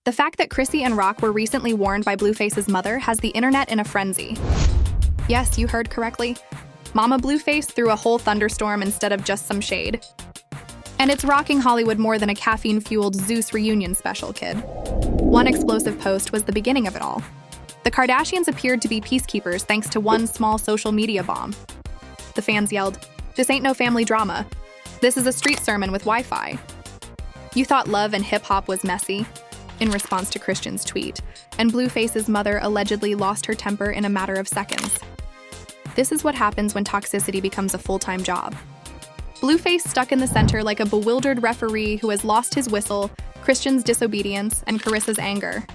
The fact that Chrisean Rock were recently warned by Blueface's mother has the internet in a frenzy. Yes, you heard correctly. Mama Blueface threw a whole thunderstorm instead of just some shade. And it's rocking Hollywood more than a caffeine-fueled Zeus reunion special, kid. One explosive post was the beginning of it all. The Kardashians appeared to be peacekeepers thanks to one small social media bomb. The fans yelled, "This ain't no family drama. This is a street sermon with Wi-Fi." You thought love and hip-hop was messy? In response to Christian's tweet, and Blueface's mother allegedly lost her temper in a matter of seconds. This is what happens when toxicity becomes a full-time job. Blueface stuck in the center like a bewildered referee who has lost his whistle, Christian's disobedience, and Carissa's anger.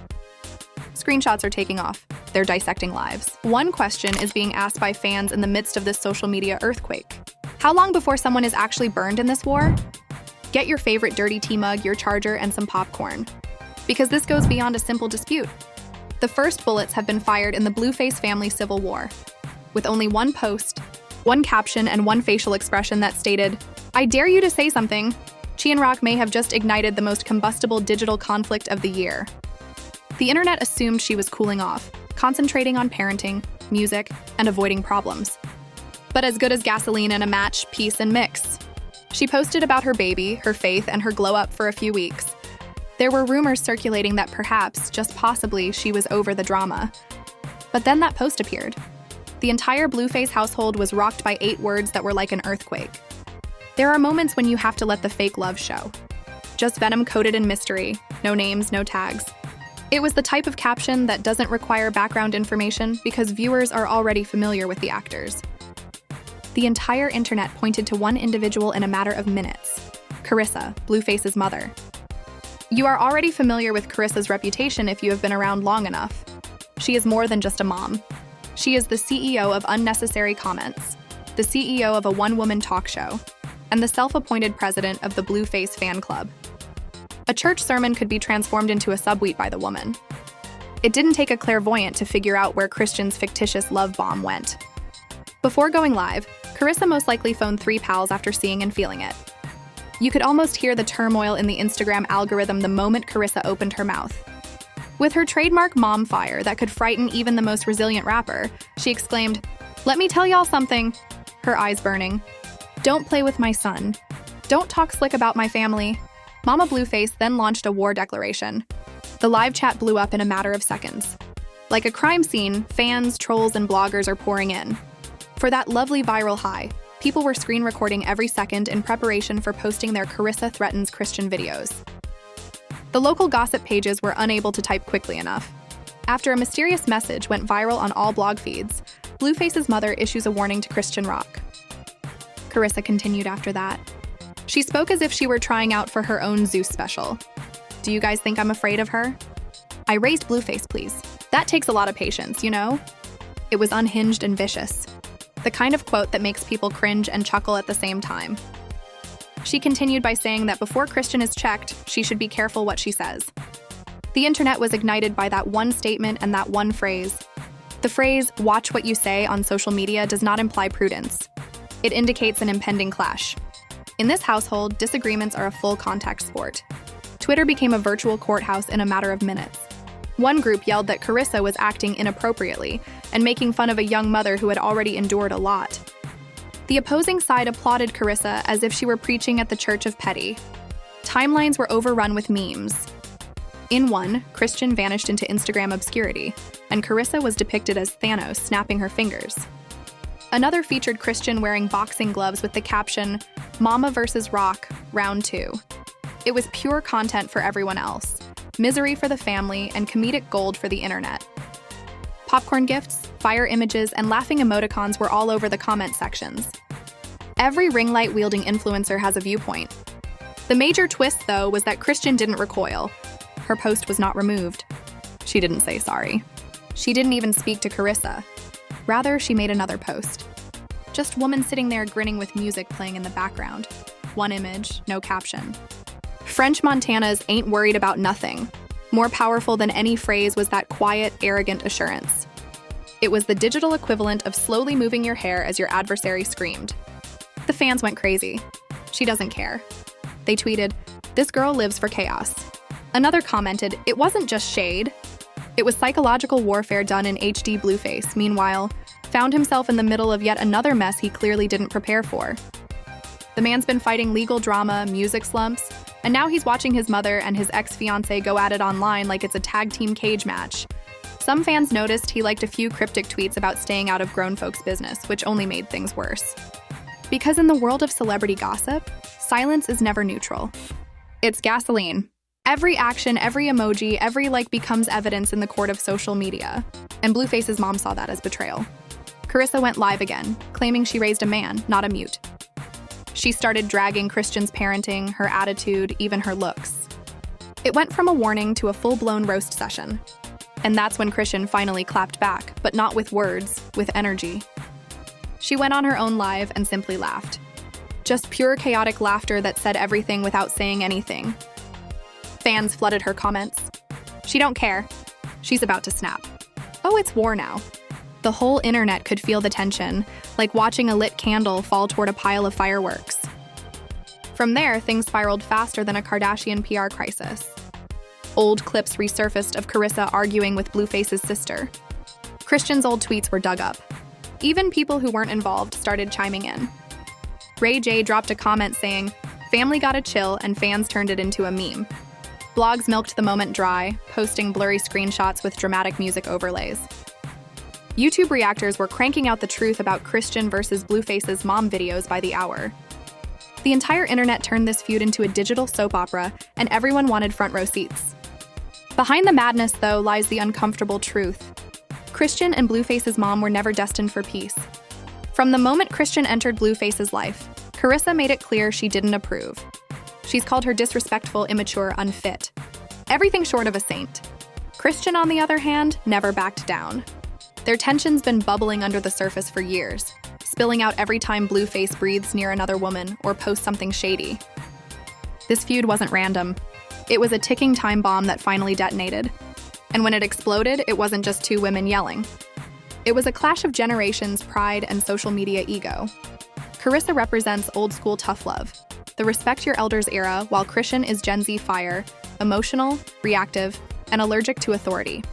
Screenshots are taking off. They're dissecting lives. One question is being asked by fans in the midst of this social media earthquake. How long before someone is actually burned in this war? Get your favorite dirty tea mug, your charger, and some popcorn. Because this goes beyond a simple dispute. The first bullets have been fired in the Blueface family civil war. With only one post, one caption, and one facial expression that stated, "I dare you to say something," Chrisean Rock may have just ignited the most combustible digital conflict of the year. The internet assumed she was cooling off, concentrating on parenting, music, and avoiding problems. But as good as gasoline in a match, peace and mix. She posted about her baby, her faith, and her glow-up for a few weeks. There were rumors circulating that perhaps, just possibly, she was over the drama. But then that post appeared. The entire Blueface household was rocked by 8 words that were like an earthquake. There are moments when you have to let the fake love show. Just venom coated in mystery, no names, no tags. It was the type of caption that doesn't require background information because viewers are already familiar with the actors. The entire internet pointed to one individual in a matter of minutes: Carissa, Blueface's mother. You are already familiar with Carissa's reputation if you have been around long enough. She is more than just a mom. She is the CEO of Unnecessary Comments, the CEO of a one-woman talk show, and the self-appointed president of the Blueface fan club. A church sermon could be transformed into a subtweet by the woman. It didn't take a clairvoyant to figure out where Christian's fictitious love bomb went. Before going live, Carissa most likely phoned 3 pals after seeing and feeling it. You could almost hear the turmoil in the Instagram algorithm the moment Carissa opened her mouth. With her trademark mom fire that could frighten even the most resilient rapper, she exclaimed, "Let me tell y'all something," her eyes burning. "Don't play with my son. Don't talk slick about my family." Mama Blueface then launched a war declaration. The live chat blew up in a matter of seconds. Like a crime scene, fans, trolls, and bloggers are pouring in. For that lovely viral high, people were screen recording every second in preparation for posting their Carissa threatens Christian videos. The local gossip pages were unable to type quickly enough. After a mysterious message went viral on all blog feeds, Blueface's mother issues a warning to Chrisean Rock. Carissa continued after that. She spoke as if she were trying out for her own Zeus special. "Do you guys think I'm afraid of her? I raised Blueface, please. That takes a lot of patience, you know?" It was unhinged and vicious. The kind of quote that makes people cringe and chuckle at the same time. She continued by saying that before Christian is checked, she should be careful what she says. The internet was ignited by that one statement and that one phrase. The phrase, "watch what you say" on social media does not imply prudence. It indicates an impending clash. In this household, disagreements are a full contact sport. Twitter became a virtual courthouse in a matter of minutes. One group yelled that Carissa was acting inappropriately and making fun of a young mother who had already endured a lot. The opposing side applauded Carissa as if she were preaching at the Church of Petty. Timelines were overrun with memes. In one, Christian vanished into Instagram obscurity, and Carissa was depicted as Thanos snapping her fingers. Another featured Christian wearing boxing gloves with the caption, "Mama vs. Rock, Round 2. It was pure content for everyone else, misery for the family, and comedic gold for the internet. Popcorn gifts, fire images, and laughing emoticons were all over the comment sections. Every ring light-wielding influencer has a viewpoint. The major twist, though, was that Christian didn't recoil. Her post was not removed. She didn't say sorry. She didn't even speak to Carissa. Rather, she made another post. Just woman sitting there grinning with music playing in the background. One image, no caption. French Montanas ain't worried about nothing. More powerful than any phrase was that quiet, arrogant assurance. It was the digital equivalent of slowly moving your hair as your adversary screamed. The fans went crazy. She doesn't care. They tweeted, "This girl lives for chaos." Another commented, "It wasn't just shade. It was psychological warfare done in HD." Blueface, meanwhile, found himself in the middle of yet another mess he clearly didn't prepare for. The man's been fighting legal drama, music slumps, and now he's watching his mother and his ex-fiancée go at it online like it's a tag team cage match. Some fans noticed he liked a few cryptic tweets about staying out of grown folks' business, which only made things worse. Because in the world of celebrity gossip, silence is never neutral. It's gasoline. Every action, every emoji, every like becomes evidence in the court of social media. And Blueface's mom saw that as betrayal. Carissa went live again, claiming she raised a man, not a mute. She started dragging Christian's parenting, her attitude, even her looks. It went from a warning to a full-blown roast session. And that's when Christian finally clapped back, but not with words, with energy. She went on her own live and simply laughed. Just pure chaotic laughter that said everything without saying anything. Fans flooded her comments. She don't care. She's about to snap. Oh, it's war now. The whole internet could feel the tension, like watching a lit candle fall toward a pile of fireworks. From there, things spiraled faster than a Kardashian PR crisis. Old clips resurfaced of Carissa arguing with Blueface's sister. Christian's old tweets were dug up. Even people who weren't involved started chiming in. Ray J dropped a comment saying, "Family gotta chill," and fans turned it into a meme. Blogs milked the moment dry, posting blurry screenshots with dramatic music overlays. YouTube reactors were cranking out the truth about Christian versus Blueface's mom videos by the hour. The entire internet turned this feud into a digital soap opera, and everyone wanted front row seats. Behind the madness, though, lies the uncomfortable truth. Christian and Blueface's mom were never destined for peace. From the moment Christian entered Blueface's life, Carissa made it clear she didn't approve. She's called her disrespectful, immature, unfit. Everything short of a saint. Christian, on the other hand, never backed down. Their tension's been bubbling under the surface for years, spilling out every time Blueface breathes near another woman or posts something shady. This feud wasn't random. It was a ticking time bomb that finally detonated. And when it exploded, it wasn't just two women yelling. It was a clash of generations, pride, and social media ego. Carissa represents old-school tough love, the respect your elders era, while Christian is Gen Z fire, emotional, reactive, and allergic to authority.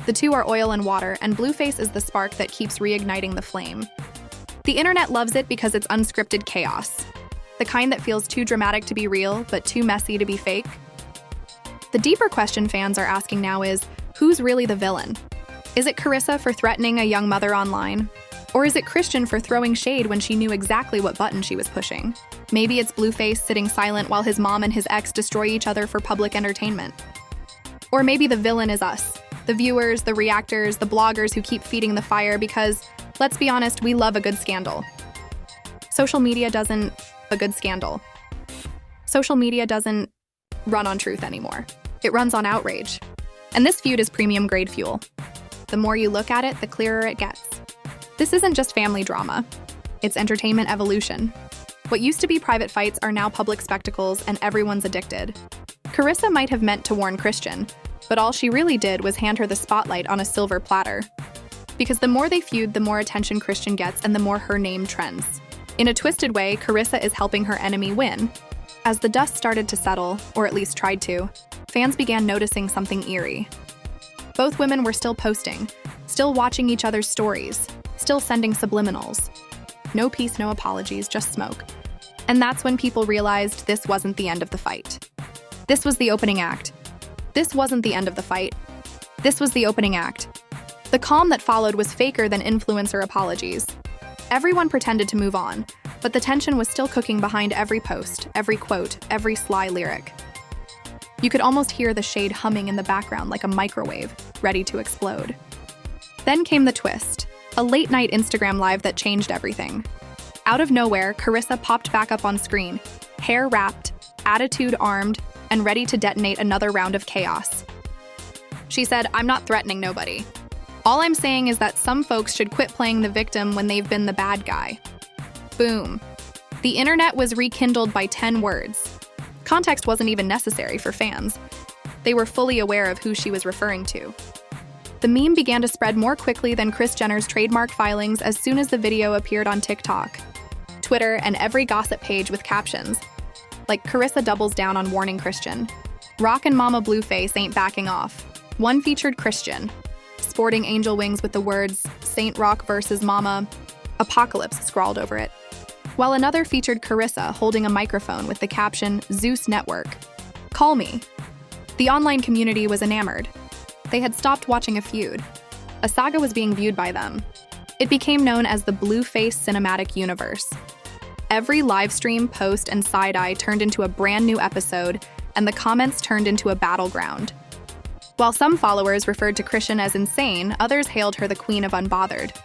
The two are oil and water, and Blueface is the spark that keeps reigniting the flame. The internet loves it because it's unscripted chaos. The kind that feels too dramatic to be real, but too messy to be fake. The deeper question fans are asking now is, who's really the villain? Is it Carissa for threatening a young mother online? Or is it Christian for throwing shade when she knew exactly what button she was pushing? Maybe it's Blueface sitting silent while his mom and his ex destroy each other for public entertainment. Or maybe the villain is us. The viewers, the reactors, the bloggers who keep feeding the fire because, let's be honest, we love a good scandal. Social media doesn't run on truth anymore. It runs on outrage. And this feud is premium grade fuel. The more you look at it, the clearer it gets. This isn't just family drama. It's entertainment evolution. What used to be private fights are now public spectacles, and everyone's addicted. Carissa might have meant to warn Christian, but all she really did was hand her the spotlight on a silver platter. Because the more they feud, the more attention Christian gets and the more her name trends. In a twisted way, Carissa is helping her enemy win. As the dust started to settle, or at least tried to, fans began noticing something eerie. Both women were still posting, still watching each other's stories, still sending subliminals. No peace, no apologies, just smoke. And that's when people realized this wasn't the end of the fight. This was the opening act. This wasn't the end of the fight. This was the opening act. The calm that followed was faker than influencer apologies. Everyone pretended to move on, but the tension was still cooking behind every post, every quote, every sly lyric. You could almost hear the shade humming in the background like a microwave, ready to explode. Then came the twist, a late-night Instagram live that changed everything. Out of nowhere, Carissa popped back up on screen, hair wrapped, attitude armed, and ready to detonate another round of chaos. She said, "I'm not threatening nobody. All I'm saying is that some folks should quit playing the victim when they've been the bad guy." Boom. The internet was rekindled by 10 words. Context wasn't even necessary for fans. They were fully aware of who she was referring to. The meme began to spread more quickly than Kris Jenner's trademark filings as soon as the video appeared on TikTok, Twitter, and every gossip page with captions like, "Carissa doubles down on warning Christian." Rock and Mama Blueface ain't backing off. One featured Chrisean, sporting angel wings with the words Saint Rock versus Mama Apocalypse scrawled over it, while another featured Carissa holding a microphone with the caption Zeus Network. Call me. The online community was enamored. They had stopped watching a feud. A saga was being viewed by them. It became known as the Blueface Cinematic Universe. Every livestream, post, and side-eye turned into a brand new episode, and the comments turned into a battleground. While some followers referred to Chrisean as insane, others hailed her the queen of unbothered.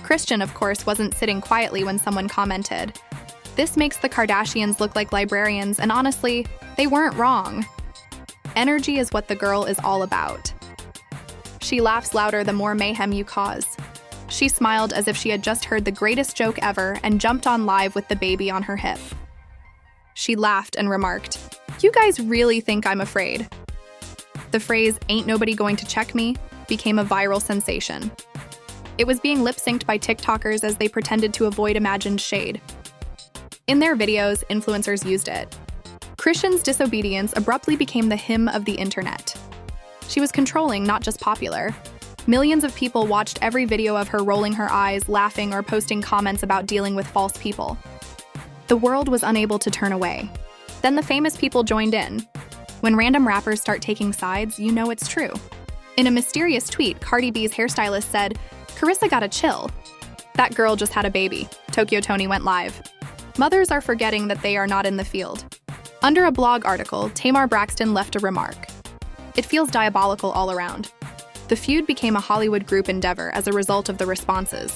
Chrisean, of course, wasn't sitting quietly when someone commented, "This makes the Kardashians look like librarians, and honestly, they weren't wrong." Energy is what the girl is all about. She laughs louder the more mayhem you cause. She smiled as if she had just heard the greatest joke ever and jumped on live with the baby on her hip. She laughed and remarked, "You guys really think I'm afraid?" The phrase, "ain't nobody going to check me," became a viral sensation. It was being lip-synced by TikTokers as they pretended to avoid imagined shade. In their videos, influencers used it. Chrisean's disobedience abruptly became the hymn of the internet. She was controlling, not just popular. Millions of people watched every video of her rolling her eyes, laughing, or posting comments about dealing with false people. The world was unable to turn away. Then the famous people joined in. When random rappers start taking sides, you know it's true. In a mysterious tweet, Cardi B's hairstylist said, "Carissa gotta chill. That girl just had a baby." Tokyo Tony went live. Mothers are forgetting that they are not in the field. Under a blog article, Tamar Braxton left a remark. "It feels diabolical all around." The feud became a Hollywood group endeavor as a result of the responses.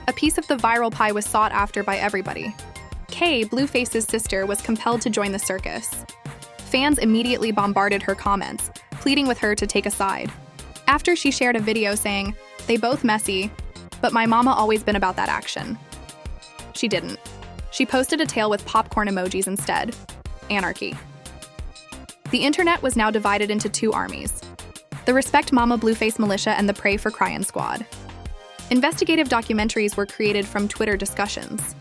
A piece of the viral pie was sought after by everybody. Kay, Blueface's sister, was compelled to join the circus. Fans immediately bombarded her comments, pleading with her to take a side. After she shared a video saying, "They both messy, but my mama always been about that action." She didn't. She posted a tail with popcorn emojis instead. Anarchy. The internet was now divided into two armies: the Respect Mama Blueface militia and the Pray for Chrisean squad. Investigative documentaries were created from Twitter discussions.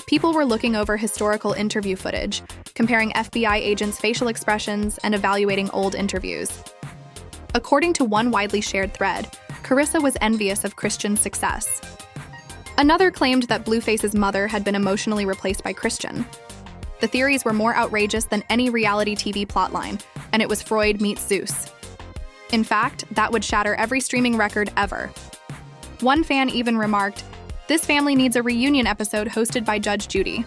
People were looking over historical interview footage, comparing FBI agents' facial expressions, and evaluating old interviews. According to one widely shared thread, Carissa was envious of Chrisean's success. Another claimed that Blueface's mother had been emotionally replaced by Chrisean. The theories were more outrageous than any reality TV plotline, and it was Freud meets Zeus. In fact, that would shatter every streaming record ever. One fan even remarked, "This family needs a reunion episode hosted by Judge Judy."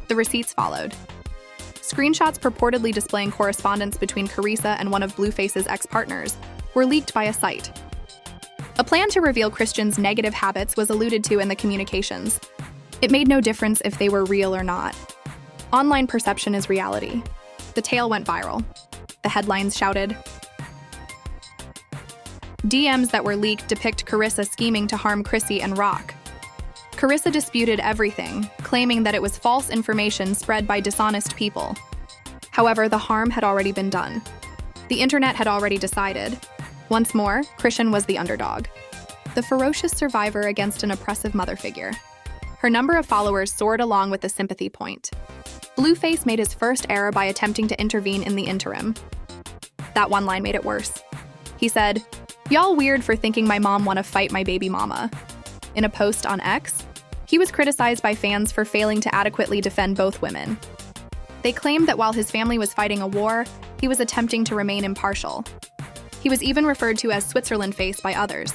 The receipts followed. Screenshots purportedly displaying correspondence between Carissa and one of Blueface's ex-partners were leaked by a site. A plan to reveal Chrisean's negative habits was alluded to in the communications. It made no difference if they were real or not. Online perception is reality. The tale went viral. The headlines shouted. DMs that were leaked depict Carissa scheming to harm Chrisean Rock. Carissa disputed everything, claiming that it was false information spread by dishonest people. However, the harm had already been done. The internet had already decided. Once more, Chrisean was the underdog, the ferocious survivor against an oppressive mother figure. Her number of followers soared along with the sympathy point. Blueface made his first error by attempting to intervene in the interim. That one line made it worse. He said, "Y'all weird for thinking my mom wanna fight my baby mama." In a post on X, he was criticized by fans for failing to adequately defend both women. They claimed that while his family was fighting a war, he was attempting to remain impartial. He was even referred to as Switzerland face by others.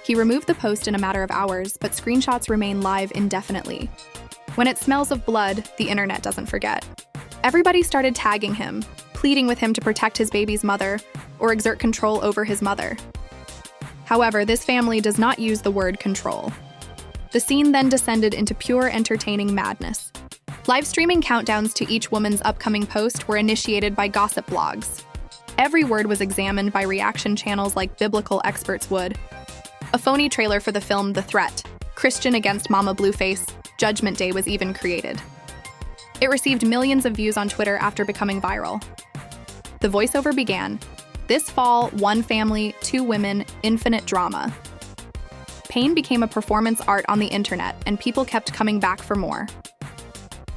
He removed the post in a matter of hours, but screenshots remain live indefinitely. When it smells of blood, the internet doesn't forget. Everybody started tagging him, pleading with him to protect his baby's mother or exert control over his mother. However, this family does not use the word control. The scene then descended into pure entertaining madness. Live streaming countdowns to each woman's upcoming post were initiated by gossip blogs. Every word was examined by reaction channels like biblical experts would. A phony trailer for the film The Threat, Chrisean against Mama Blueface, Judgment Day was even created. It received millions of views on Twitter after becoming viral. The voiceover began, "This fall, one family, two women, infinite drama." Pain became a performance art on the internet, and people kept coming back for more.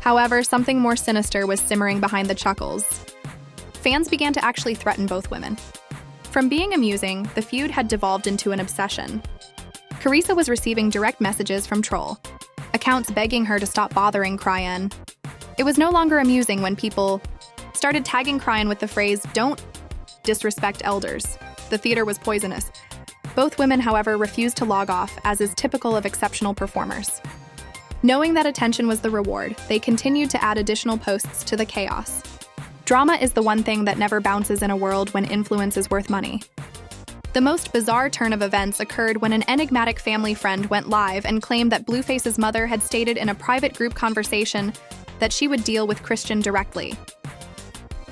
However, something more sinister was simmering behind the chuckles. Fans began to actually threaten both women. From being amusing, the feud had devolved into an obsession. Chrisean was receiving direct messages from troll accounts begging her to stop bothering Chrisean. It was no longer amusing when people started tagging Chrisean with the phrase, "Don't disrespect elders." The theater was poisonous. Both women, however, refused to log off, as is typical of exceptional performers. Knowing that attention was the reward, they continued to add additional posts to the chaos. Drama is the one thing that never bounces in a world when influence is worth money. The most bizarre turn of events occurred when an enigmatic family friend went live and claimed that Blueface's mother had stated in a private group conversation that she would deal with Chrisean directly.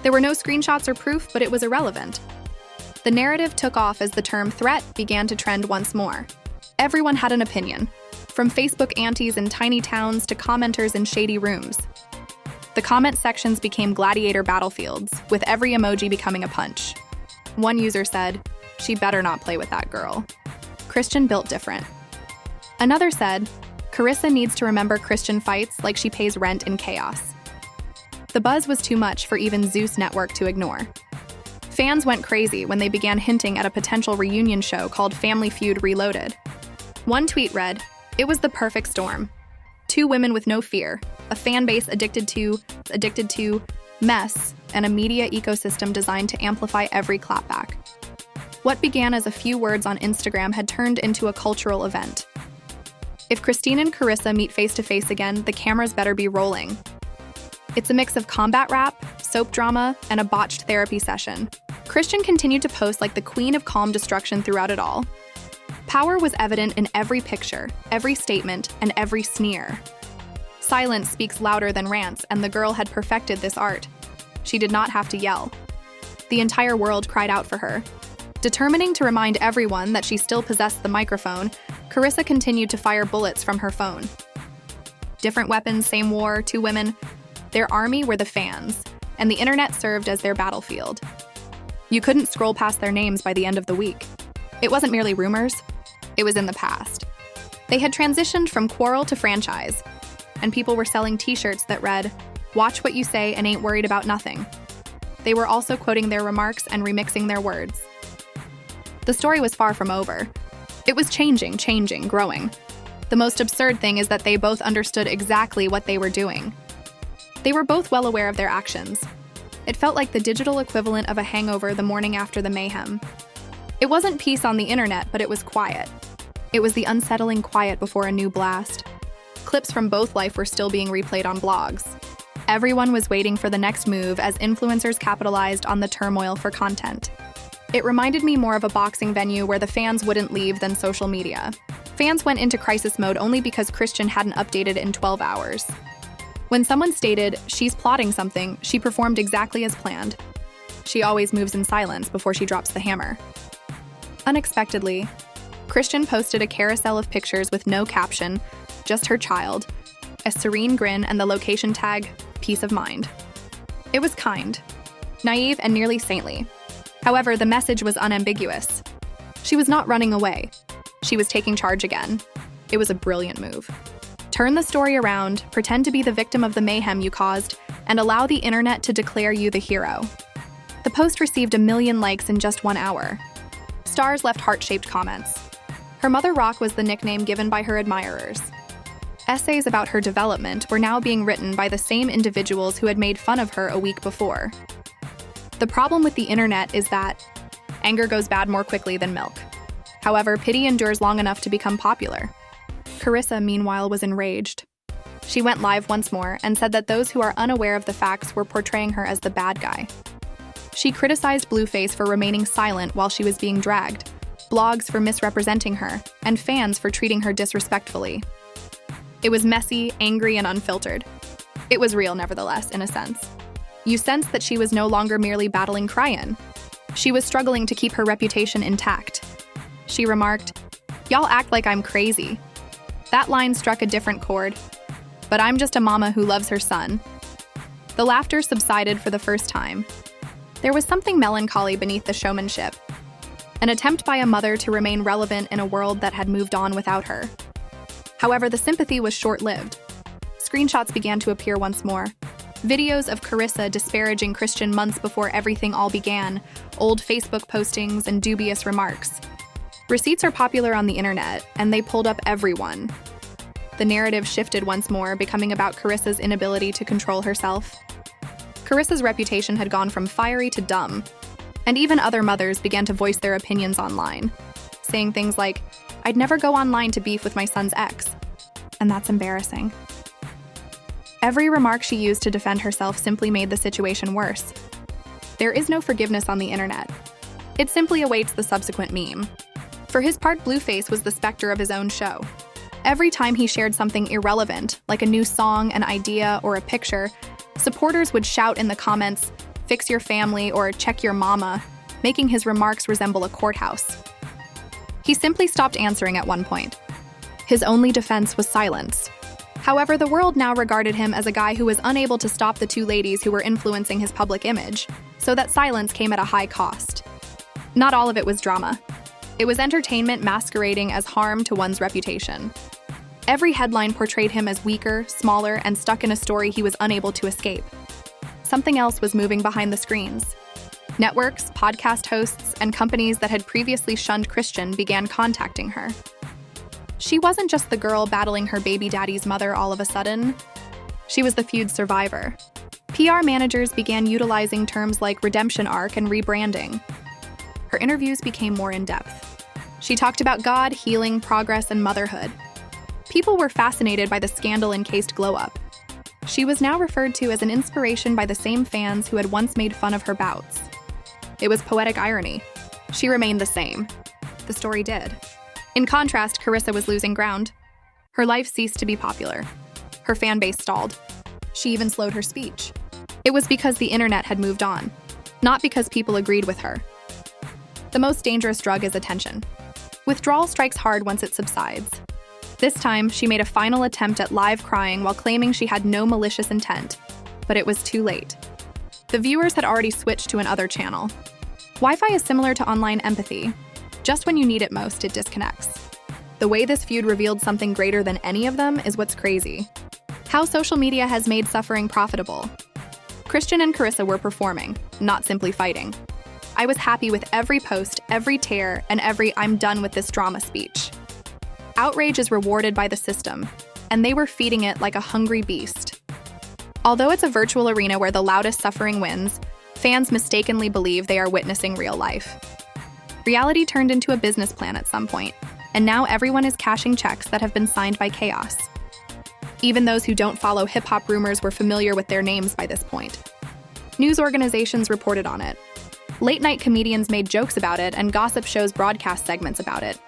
There were no screenshots or proof, but it was irrelevant. The narrative took off as the term threat began to trend once more. Everyone had an opinion, from Facebook aunties in tiny towns to commenters in shady rooms. The comment sections became gladiator battlefields, with every emoji becoming a punch. One user said, "She better not play with that girl. Chrisean built different." Another said, "Chrisean needs to remember Chrisean fights like she pays rent in chaos." The buzz was too much for even Zeus Network to ignore. Fans went crazy when they began hinting at a potential reunion show called Family Feud Reloaded. One tweet read, "It was the perfect storm. Two women with no fear, a fan base addicted to mess, and a media ecosystem designed to amplify every clapback." What began as a few words on Instagram had turned into a cultural event. If Christine and Chrisean meet face-to-face again, the cameras better be rolling. It's a mix of combat rap, soap drama, and a botched therapy session. Chrisean continued to post like the queen of calm destruction throughout it all. Power was evident in every picture, every statement, and every sneer. Silence speaks louder than rants, and the girl had perfected this art. She did not have to yell. The entire world cried out for her. Determining to remind everyone that she still possessed the microphone, Chrisean continued to fire bullets from her phone. Different weapons, same war, two women. Their army were the fans, and the internet served as their battlefield. You couldn't scroll past their names by the end of the week. It wasn't merely rumors, it was in the past. They had transitioned from quarrel to franchise, and people were selling t-shirts that read, "Watch what you say and ain't worried about nothing." They were also quoting their remarks and remixing their words. The story was far from over. It was changing, growing. The most absurd thing is that they both understood exactly what they were doing. They were both well aware of their actions. It felt like the digital equivalent of a hangover the morning after the mayhem. It wasn't peace on the internet, but it was quiet. It was the unsettling quiet before a new blast. Clips from both life were still being replayed on blogs. Everyone was waiting for the next move as influencers capitalized on the turmoil for content. It reminded me more of a boxing venue where the fans wouldn't leave than social media. Fans went into crisis mode only because Chrisean hadn't updated in 12 hours. When someone stated, "She's plotting something," she performed exactly as planned. She always moves in silence before she drops the hammer. Unexpectedly, Chrisean posted a carousel of pictures with no caption, just her child, a serene grin, and the location tag, "Peace of Mind." It was kind, naive, and nearly saintly. However, the message was unambiguous. She was not running away. She was taking charge again. It was a brilliant move. Turn the story around, pretend to be the victim of the mayhem you caused, and allow the internet to declare you the hero. The post received 1 million likes in just 1 hour. Stars left heart-shaped comments. Her mother Rock was the nickname given by her admirers. Essays about her development were now being written by the same individuals who had made fun of her a week before. The problem with the internet is that anger goes bad more quickly than milk. However, pity endures long enough to become popular. Chrisean, meanwhile, was enraged. She went live once more and said that those who are unaware of the facts were portraying her as the bad guy. She criticized Blueface for remaining silent while she was being dragged, blogs for misrepresenting her, and fans for treating her disrespectfully. It was messy, angry, and unfiltered. It was real, nevertheless, in a sense. You sensed that she was no longer merely battling Chrisean. She was struggling to keep her reputation intact. She remarked, "Y'all act like I'm crazy." That line struck a different chord. "But I'm just a mama who loves her son." The laughter subsided for the first time. There was something melancholy beneath the showmanship, an attempt by a mother to remain relevant in a world that had moved on without her. However, the sympathy was short-lived. Screenshots began to appear once more. Videos of Carissa disparaging Christian months before everything all began, old Facebook postings, and dubious remarks. Receipts are popular on the internet, and they pulled up everyone. The narrative shifted once more, becoming about Carissa's inability to control herself. Carissa's reputation had gone from fiery to dumb, and even other mothers began to voice their opinions online, saying things like, "I'd never go online to beef with my son's ex," and that's embarrassing. Every remark she used to defend herself simply made the situation worse. There is no forgiveness on the internet. It simply awaits the subsequent meme. For his part, Blueface was the specter of his own show. Every time he shared something irrelevant, like a new song, an idea, or a picture, supporters would shout in the comments, "Fix your family," or "Check your mama," making his remarks resemble a courthouse. He simply stopped answering at one point. His only defense was silence. However, the world now regarded him as a guy who was unable to stop the two ladies who were influencing his public image, so that silence came at a high cost. Not all of it was drama. It was entertainment masquerading as harm to one's reputation. Every headline portrayed him as weaker, smaller, and stuck in a story he was unable to escape. Something else was moving behind the screens. Networks, podcast hosts, and companies that had previously shunned Christian began contacting her. She wasn't just the girl battling her baby daddy's mother all of a sudden. She was the feud survivor. PR managers began utilizing terms like redemption arc and rebranding. Her interviews became more in-depth. She talked about God, healing, progress, and motherhood. People were fascinated by the scandal-encased glow-up. She was now referred to as an inspiration by the same fans who had once made fun of her bouts. It was poetic irony. She remained the same. The story did. In contrast, Carissa was losing ground. Her life ceased to be popular. Her fan base stalled. She even slowed her speech. It was because the internet had moved on, not because people agreed with her. The most dangerous drug is attention. Withdrawal strikes hard once it subsides. This time, she made a final attempt at live crying while claiming she had no malicious intent, but it was too late. The viewers had already switched to another channel. Wi-Fi is similar to online empathy. Just when you need it most, it disconnects. The way this feud revealed something greater than any of them is what's crazy. How social media has made suffering profitable. Christian and Carissa were performing, not simply fighting. I was happy with every post, every tear, and every "I'm done with this drama" speech. Outrage is rewarded by the system, and they were feeding it like a hungry beast. Although it's a virtual arena where the loudest suffering wins, fans mistakenly believe they are witnessing real life. Reality turned into a business plan at some point, and now everyone is cashing checks that have been signed by chaos. Even those who don't follow hip-hop rumors were familiar with their names by this point. News organizations reported on it. Late-night comedians made jokes about it, and gossip shows broadcast segments about it.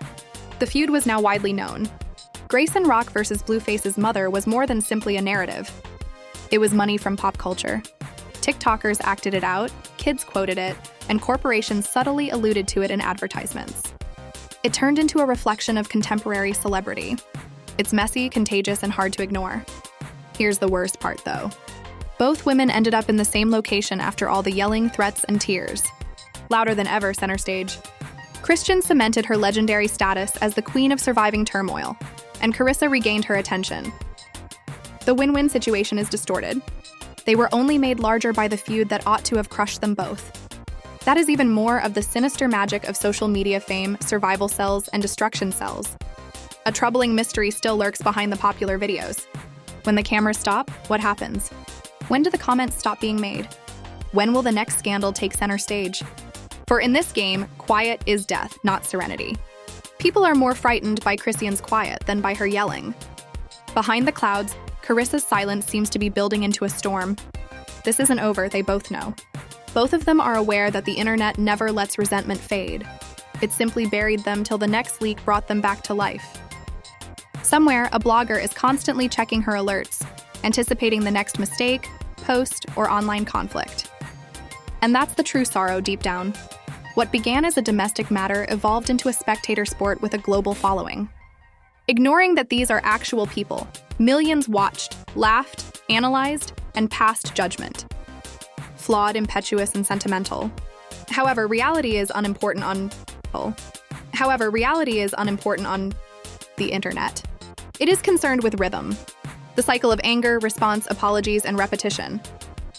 The feud was now widely known. Chrisean Rock versus Blueface's mother was more than simply a narrative. It was money from pop culture. TikTokers acted it out, kids quoted it, and corporations subtly alluded to it in advertisements. It turned into a reflection of contemporary celebrity. It's messy, contagious, and hard to ignore. Here's the worst part, though. Both women ended up in the same location after all the yelling, threats, and tears. Louder than ever center stage. Christian cemented her legendary status as the queen of surviving turmoil, and Carissa regained her attention. The win-win situation is distorted. They were only made larger by the feud that ought to have crushed them both. That is even more of the sinister magic of social media fame, survival cells, and destruction cells. A troubling mystery still lurks behind the popular videos. When the cameras stop, what happens? When do the comments stop being made? When will the next scandal take center stage? For in this game, quiet is death, not serenity. People are more frightened by Chrisean's quiet than by her yelling. Behind the clouds, Carissa's silence seems to be building into a storm. This isn't over, they both know. Both of them are aware that the internet never lets resentment fade. It simply buried them till the next leak brought them back to life. Somewhere, a blogger is constantly checking her alerts, anticipating the next mistake, post, or online conflict. And that's the true sorrow deep down. What began as a domestic matter evolved into a spectator sport with a global following. Ignoring that these are actual people, millions watched, laughed, analyzed, and passed judgment. Flawed, impetuous, and sentimental. However, reality is unimportant on the internet. It is concerned with rhythm, the cycle of anger, response, apologies, and repetition.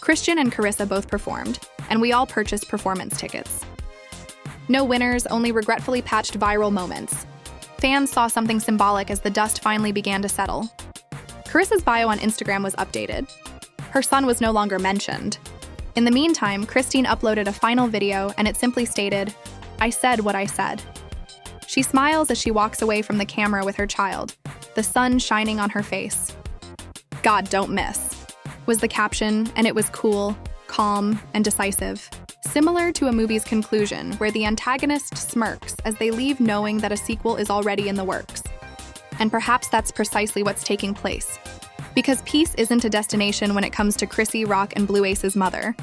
Christian and Carissa both performed, and we all purchased performance tickets. No winners, only regretfully patched viral moments. Fans saw something symbolic as the dust finally began to settle. Carissa's bio on Instagram was updated. Her son was no longer mentioned. In the meantime, Christine uploaded a final video, and it simply stated, "I said what I said." She smiles as she walks away from the camera with her child, the sun shining on her face. "God, don't miss," was the caption, and it was cool, calm, and decisive. Similar to a movie's conclusion, where the antagonist smirks as they leave knowing that a sequel is already in the works. And perhaps that's precisely what's taking place. Because peace isn't a destination when it comes to Chrisean Rock and Blueface's mother.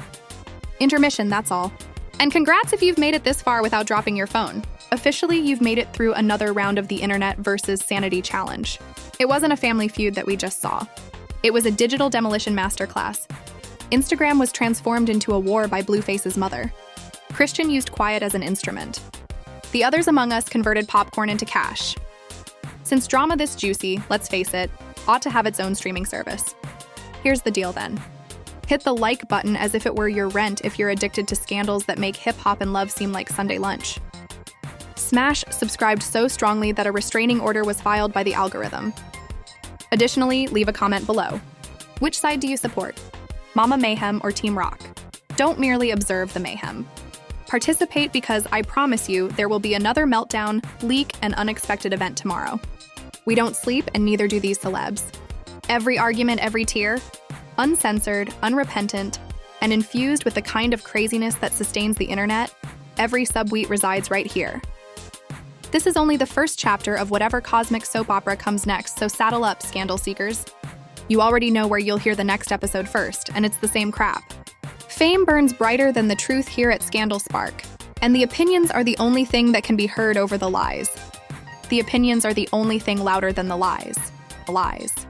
Intermission, that's all. And congrats if you've made it this far without dropping your phone. Officially, you've made it through another round of the Internet versus Sanity Challenge. It wasn't a family feud that we just saw. It was a digital demolition masterclass. Instagram was transformed into a war by Blueface's mother. Christian used quiet as an instrument. The others among us converted popcorn into cash. Since drama this juicy, let's face it, ought to have its own streaming service. Here's the deal then. Hit the like button as if it were your rent if you're addicted to scandals that make hip-hop and love seem like Sunday lunch. Smash subscribed so strongly that a restraining order was filed by the algorithm. Additionally, leave a comment below. Which side do you support? Mama Mayhem or Team Rock? Don't merely observe the mayhem. Participate because I promise you there will be another meltdown, leak, and unexpected event tomorrow. We don't sleep and neither do these celebs. Every argument, every tear, uncensored, unrepentant, and infused with the kind of craziness that sustains the internet, every subtweet resides right here. This is only the first chapter of whatever cosmic soap opera comes next, so saddle up, scandal seekers. You already know where you'll hear the next episode first, and it's the same crap. Fame burns brighter than the truth here at Scandal Spark, and the opinions are the only thing that can be heard over the lies. The opinions are the only thing louder than the lies. Lies.